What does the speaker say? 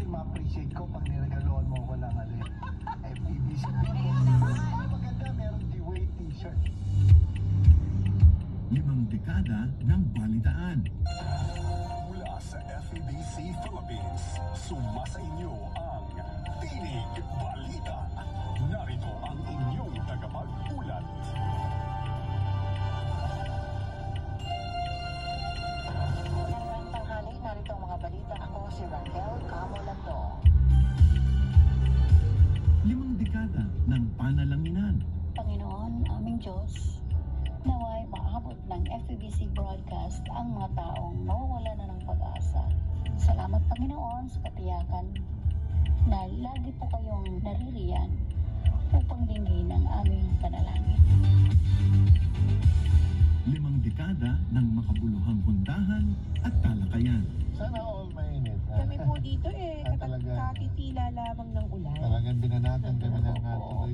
ma-appreciate ko pag niregaloan mo ko ng FEBC. Maganda, meron giveaway t-shirt. 5 dekada ng balitaan. Mula sa FEBC Philippines, sumasa inyo ang Tinig Balita. Narito ang inyong tagapag-ulat. Magandang tanghali, narito ang mga balita. Ako si Raquel Camolando. 5 dekada ng panalangin. Panginoon, aming Diyos, naway maabot ng FEBC broadcast ang mga taong nawawala na ng pag-asa. Salamat Panginoon sa katiyakan na lagi po kayong naririyan upang dinggin ang aming panalangin. 5 dekada ng makabuluhang hundahan at talakayan. Sana all mainit. Kami po dito Talaga. kakatitila lamang ng ulan. Talagang binanatan kami ng Oo. tuloy.